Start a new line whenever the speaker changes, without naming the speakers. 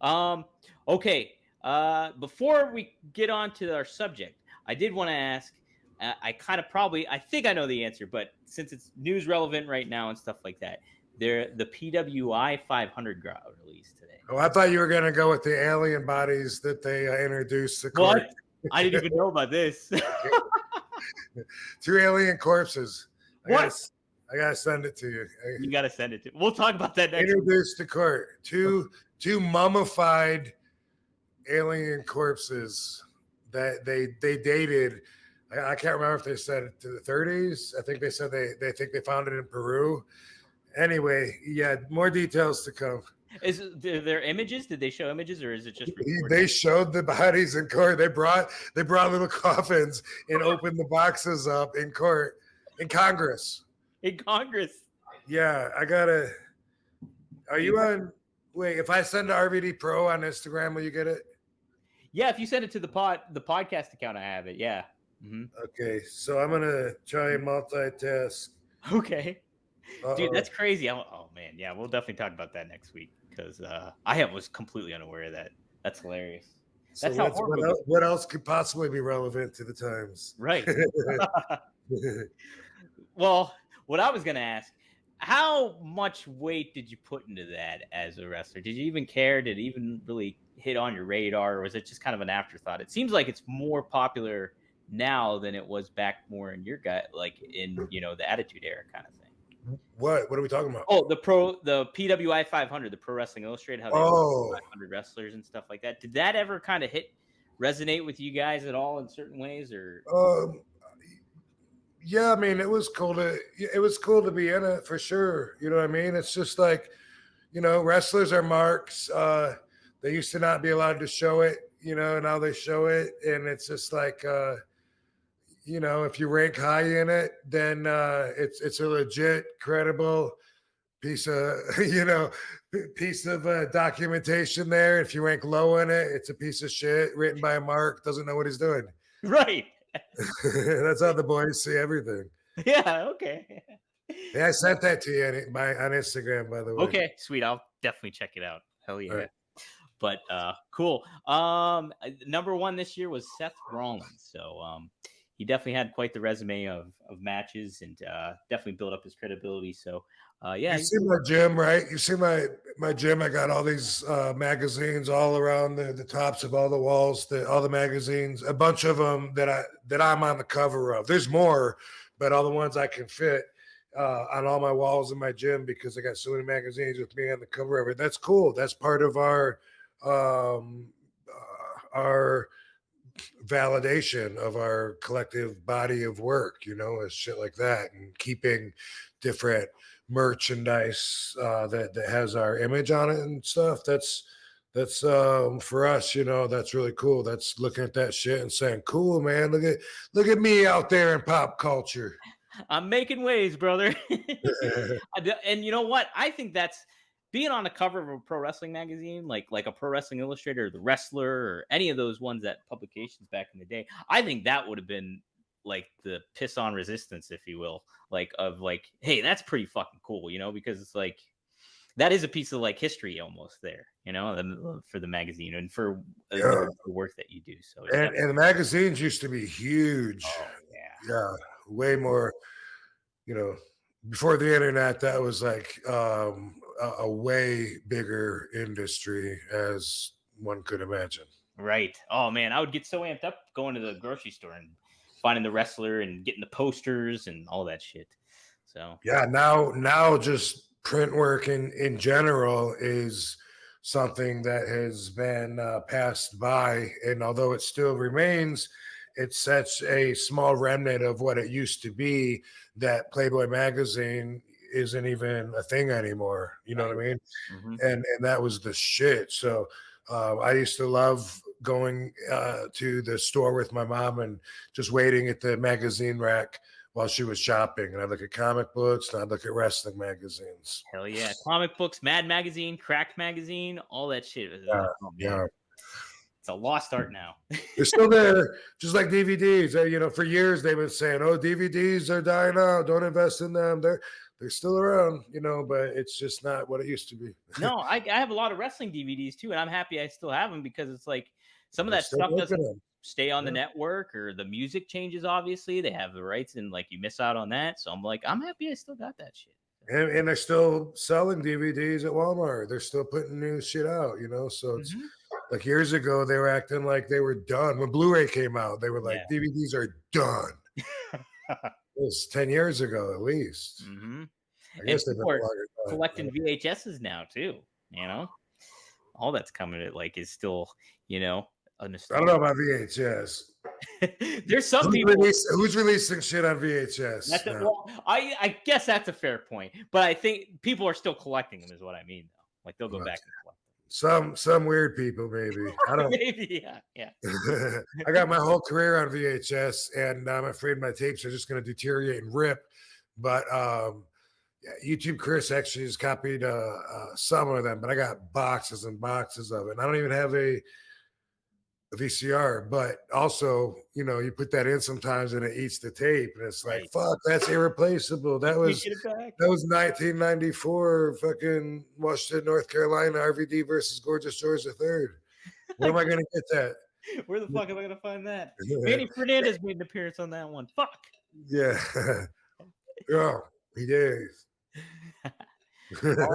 Okay. Before we get on to our subject, I did want to ask. I think I know the answer, but since it's news relevant right now and stuff like that, the PWI 500 got released today.
Oh, I thought you were going to go with the alien bodies that they introduced to court.
What? I didn't even know about this.
2 alien corpses.
What?
I gotta send it to you.
You gotta send it to. We'll talk about that next.
Introduced to court. Two mummified alien corpses that they dated. I can't remember if they said it to the 30s. I think they said they think they found it in Peru. Anyway, yeah, more details to come.
Is there images? Did they show images, or is it just reported?
They showed the bodies in court. They brought little coffins and opened the boxes up in court in Congress.
In Congress.
Yeah, I gotta. Are you on? Wait, if I send to RVD Pro on Instagram, will you get it?
Yeah, if you send it to the podcast account, I have it. Yeah.
Mm-hmm. Okay, so I'm gonna try and multitask.
Okay. Dude, that's crazy. Oh man, yeah, we'll definitely talk about that next week because I was completely unaware of that. That's hilarious. That's
so what else could possibly be relevant to the times?
Right. Well, what I was gonna ask, how much weight did you put into that as a wrestler? Did you even care? Did it even really hit on your radar, or was it just kind of an afterthought? It seems like it's more popular now than it was back more in your gut, like in the Attitude Era kind of thing.
What are we talking about?
Oh, the PWI 500, the Pro Wrestling Illustrated, how they 500 wrestlers and stuff like that. Did that ever kind of resonate with you guys at all in certain ways, or?
Yeah, I mean, it was cool to be in it for sure. You know what I mean? It's just like, wrestlers are marks. They used to not be allowed to show it, now they show it, and it's just like. If you rank high in it, then it's a legit, credible piece of documentation there. If you rank low in it, it's a piece of shit written by a mark, doesn't know what he's doing.
Right.
That's how the boys see everything.
Yeah. Okay.
Yeah, I sent that to you on Instagram, by the way.
Okay, sweet. I'll definitely check it out. Hell yeah. Right. But cool. Number one this year was Seth Rollins. So he definitely had quite the resume of matches and definitely built up his credibility. So, yeah.
You see my gym, right? You see my gym. I got all these magazines all around the tops of all the walls, all the magazines, a bunch of them that I'm on the cover of. There's more, but all the ones I can fit on all my walls in my gym because I got so many magazines with me on the cover of it. That's cool. That's part of our validation of our collective body of work, is shit like that, and keeping different merchandise that has our image on it and stuff. That's for us, that's really cool. That's looking at that shit and saying, cool, man, look at me out there in pop culture.
I'm making waves, brother. And you know what? I think that's being on the cover of a pro wrestling magazine, like a Pro Wrestling Illustrated or The Wrestler or any of those ones, that publications back in the day, I think that would have been like the piss on resistance, if you will, hey, that's pretty fucking cool, because it's like, that is a piece of like history almost there, for the magazine and for the work that you do. So,
and the magazines used to be huge.
Oh,
yeah, way more, before the internet, that was like, a way bigger industry as one could imagine.
Right. Oh man, I would get so amped up going to the grocery store and finding the wrestler and getting the posters and all that shit. So
yeah, now just print work in general is something that has been passed by, and although it still remains, it's such a small remnant of what it used to be that Playboy magazine isn't even a thing anymore. You know what I mean? Mm-hmm. And that was the shit. So I used to love going to the store with my mom and just waiting at the magazine rack while she was shopping. And I'd look at comic books and I'd look at wrestling magazines.
Hell yeah. Comic books, Mad Magazine, Cracked Magazine, all that shit.
Yeah.
It's a lost art now.
They're still there, just like DVDs. For years they've been saying, "Oh, DVDs are dying out. Don't invest in them." They're they're still around, you know, but it's just not what it used to be.
No, I have a lot of wrestling DVDs too, and I'm happy I still have them because it's like some of
They're
that
still
stuff
making
doesn't
them.
stay on the
Yeah.
network, or the music changes. Obviously, they have the rights, and like you miss out on that. So I'm like, I'm happy I still got that shit.
And they're still selling DVDs at Walmart. They're still putting new shit out, you know. So it's
Mhm.
like years ago they were acting like they were done. When Blu-ray came out, they were
Yeah.
like, DVDs are done. It was 10 years ago at least.
Mhm.
I
And
guess they've been
people are
longer.
collecting VHSs now too. You know, all that's coming. It like is still, you know, a
I don't
nostalgia.
know about VHS.
There's some people.
Who's releasing shit on VHS
That's it.
now?
Well, I guess that's a fair point, but I think people are still collecting them. Is what I mean, though. Like they'll go back and collect
Some weird people, maybe. I
them.
don't.
Maybe, yeah.
I got my whole career on VHS, and I'm afraid my tapes are just going to deteriorate and rip. But yeah, YouTube Chris actually has copied some of them, but I got boxes and boxes of it. And I don't even have a VCR, but also, you know, you put that in sometimes and it eats the tape, and it's like,
Right.
fuck, that's irreplaceable.
You can't get it back.
That was 1994, fucking Washington, North Carolina, RVD versus Gorgeous George III. Where am I going to get that?
Where the fuck am I gonna find that? Manny Fernandez made an appearance on that one. Fuck.
Yeah. Oh, he did.
All